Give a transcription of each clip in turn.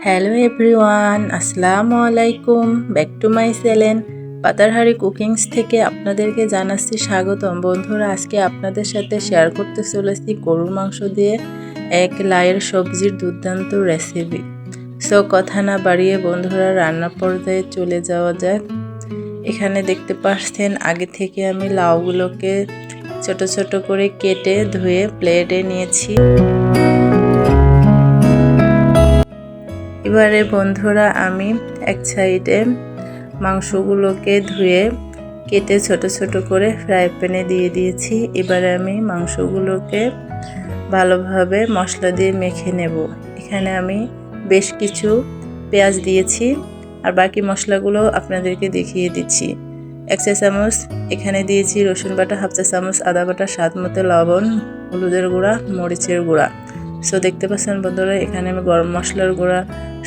Hello everyone, আসসালামু আলাইকুম। Back to my channel Patarhari cookings থেকে আপনাদেরকে জানাচ্ছি স্বাগতম। বন্ধুরা, আজকে আপনাদের সাথে শেয়ার করতে চলেছি গরুর মাংস দিয়ে এক লাইয়ের সবজির দুর্দান্ত রেসিপি। সো কথা না বাড়িয়ে বন্ধুরা রান্না পর্যায়ে চলে যাওয়া যাক। এখানে দেখতে পাচ্ছেন আগে থেকে আমি লাউগুলোকে ছোট ছোট করে কেটে ধুয়ে প্লেটে নিয়েছি। এবারে বন্ধুরা আমি এক সাইডে মাংসগুলোকে ধুয়ে কেটে ছোট ছোট করে ফ্রাই প্যানে দিয়ে দিয়েছি। এবারে আমি মাংসগুলোকে ভালোভাবে মশলা দিয়ে মেখে নেব। এখানে আমি বেশ কিছু পেঁয়াজ দিয়েছি আর বাকি মশলাগুলো আপনাদেরকে দেখিয়ে দিচ্ছি। 1 চা চামচ এখানে দিয়েছি রসুন বাটা, 1/2 চা চামচ আদা বাটা, স্বাদ মতো লবণ, হলুদের গুঁড়া, মরিচের গুঁড়া। সো দেখতে পাচ্ছেন বন্ধুরা এখানে আমি গরম মশলার গুঁড়া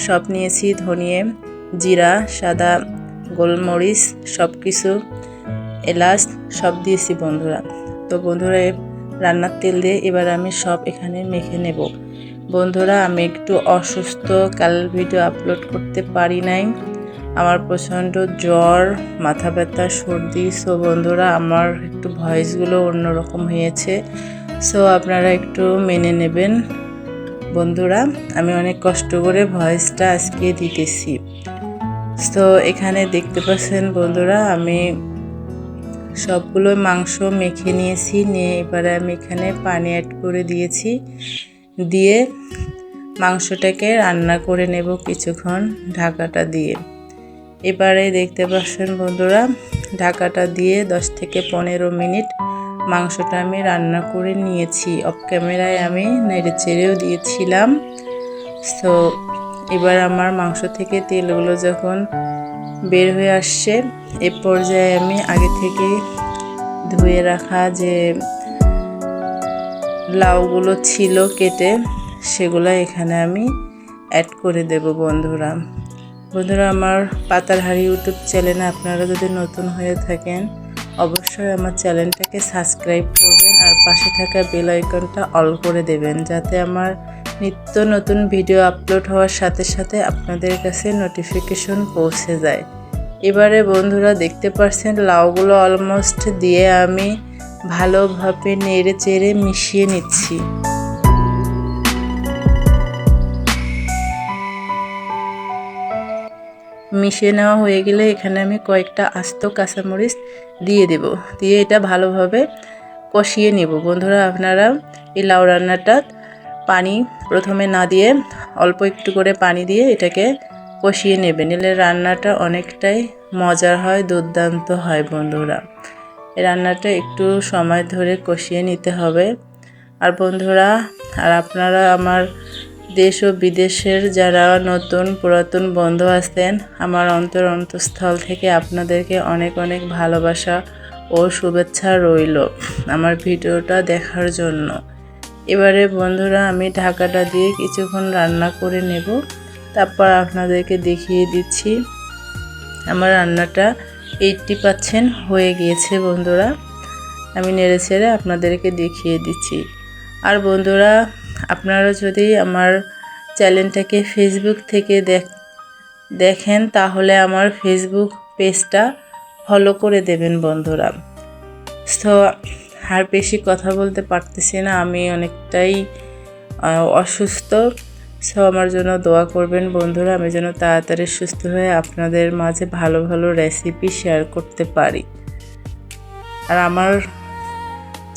সব নিয়েছি, ধনিয়া, জিরা, সাদা গোলমরিচ, সব কিছু, এলাচ সব দিয়েছি বন্ধুরা। তো বন্ধুরা রান্নার তেল দিয়ে এবার আমি সব এখানে মেখে নেব। বন্ধুরা আমি একটু অসুস্থ, কাল ভিডিও আপলোড করতে পারি নাই, আমার প্রচণ্ড জ্বর, মাথা ব্যথা, সর্দি। সো বন্ধুরা আমার একটু ভয়েসগুলো অন্যরকম হয়েছে, সো আপনারা একটু মেনে নেবেন। বন্ধুরা আমি অনেক কষ্ট করে ভয়েসটা আজকে দিতেছি। তো এখানে দেখতে পাচ্ছেন বন্ধুরা আমি সবগুলো মাংস মেখে নিয়েছি, নিয়ে এবারে আমি এখানে পানি অ্যাড করে দিয়েছি, দিয়ে মাংসটাকে রান্না করে নেব কিছুক্ষণ ঢাকাটা দিয়ে। এবারে দেখতে পাচ্ছেন বন্ধুরা ঢাকাটা দিয়ে 10 থেকে 15 মিনিট মাংসটা আমি রান্না করে নিয়েছি। অফ ক্যামেরায় আমি নেড়ে চেড়েও দিয়েছিলাম। সো এবার আমার মাংস থেকে তেলগুলো যখন বের হয়ে আসছে, এ পর্যায়ে আমি আগে থেকে ধুয়ে রাখা যে লাউগুলো ছিল কেটে, সেগুলো এখানে আমি অ্যাড করে দেব। বন্ধুরা আমার পাতারহারি ইউটিউব চ্যানেলে আপনারা যদি নতুন হয়ে থাকেন অবশ্যই আমার চ্যানেলটাকে সাবস্ক্রাইব করবেন আর পাশে থাকা বেল আইকনটা অল করে দেবেন, যাতে আমার নিত্য নতুন ভিডিও আপলোড হওয়ার সাথে সাথে আপনাদের কাছে নোটিফিকেশন পৌঁছে যায়। এবারে বন্ধুরা দেখতে পাচ্ছেন লাউগুলো অলমোস্ট দিয়ে আমি ভালোভাবে নেড়ে চেড়ে মিশিয়ে নিচ্ছি। মিশিয়ে নেওয়া হয়ে গেলে এখানে আমি কয়েকটা আস্ত কাঁচামরিচ দিয়ে দেব, দিয়ে এটা ভালোভাবে কষিয়ে নেব। বন্ধুরা আপনারা এই লাউ রান্নাটা পানি প্রথমে না দিয়ে অল্প একটু করে পানি দিয়ে এটাকে কষিয়ে নেবেন, এলে রান্নাটা অনেকটাই মজার হয়, দুর্দান্ত হয়। বন্ধুরা এই রান্নাটা একটু সময় ধরে কষিয়ে নিতে হবে। আর বন্ধুরা আপনারা আমার দেশ ও বিদেশের যারা নতুন পুরাতন বন্ধু আছেন, আমার অন্তঃস্থল থেকে আপনাদেরকে অনেক অনেক ভালোবাসা ও শুভেচ্ছা রইল আমার ভিডিওটা দেখার জন্য। এবারে বন্ধুরা আমি ঢাকাটা দিয়ে কিছুক্ষণ রান্না করে নেব, তারপর আপনাদেরকে দেখিয়ে দিচ্ছি আমার রান্নাটা 80% হয়ে গিয়েছে। বন্ধুরা আমি নেড়ে ছেড়ে আপনাদেরকে দেখিয়ে দিচ্ছি। আর বন্ধুরা আপনারা যদি আমার চ্যানেলটাকে ফেসবুক থেকে দেখেন তাহলে আমার ফেসবুক পেজটা ফলো করে দেবেন বন্ধুরা। তো আর বেশি কথা বলতে পারতেছি না, আমি অনেকটাই অসুস্থ। সো আমার জন্য দোয়া করবেন বন্ধুরা, আমি যেন তাড়াতাড়ি সুস্থ হয়ে আপনাদের মাঝে ভালো ভালো রেসিপি শেয়ার করতে পারি। আর আমার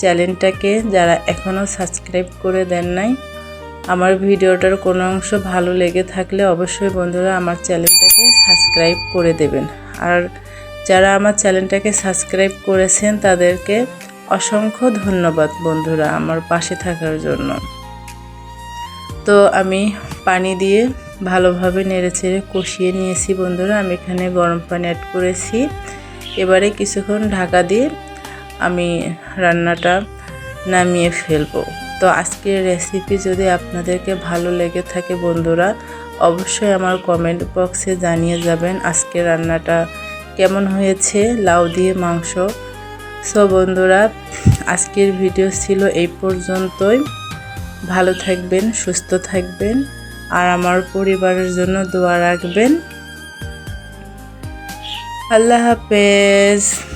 চ্যানেলটাকে যারা এখনও সাবস্ক্রাইব করে দেন নাই, আমার ভিডিওটার কোনো অংশ ভালো লেগে থাকলে অবশ্যই বন্ধুরা আমার চ্যানেলটাকে সাবস্ক্রাইব করে দেবেন। আর যারা আমার চ্যানেলটাকে সাবস্ক্রাইব করেছেন তাদেরকে অসংখ্য ধন্যবাদ বন্ধুরা আমার পাশে থাকার জন্য। তো আমি পানি দিয়ে ভালোভাবে নেড়েচেড়ে কষিয়ে নিয়েছি বন্ধুরা। আমি এখানে গরম পানি অ্যাড করেছি। এবারে কিছুক্ষণ ঢাকা দিয়ে আমি রান্নাটা নামিয়ে ফেলবো। তো আজকের রেসিপি যদি আপনাদেরকে ভালো লেগে থাকে বন্ধুরা অবশ্যই আমার কমেন্ট বক্সে জানিয়ে যাবেন আজকের রান্নাটা কেমন হয়েছে, লাউ দিয়ে মাংস। সো বন্ধুরা আজকের ভিডিও ছিল এই পর্যন্তই। ভালো থাকবেন, সুস্থ থাকবেন, আর আমার পরিবারের জন্য দোয়া রাখবেন। আল্লাহ হাফেজ।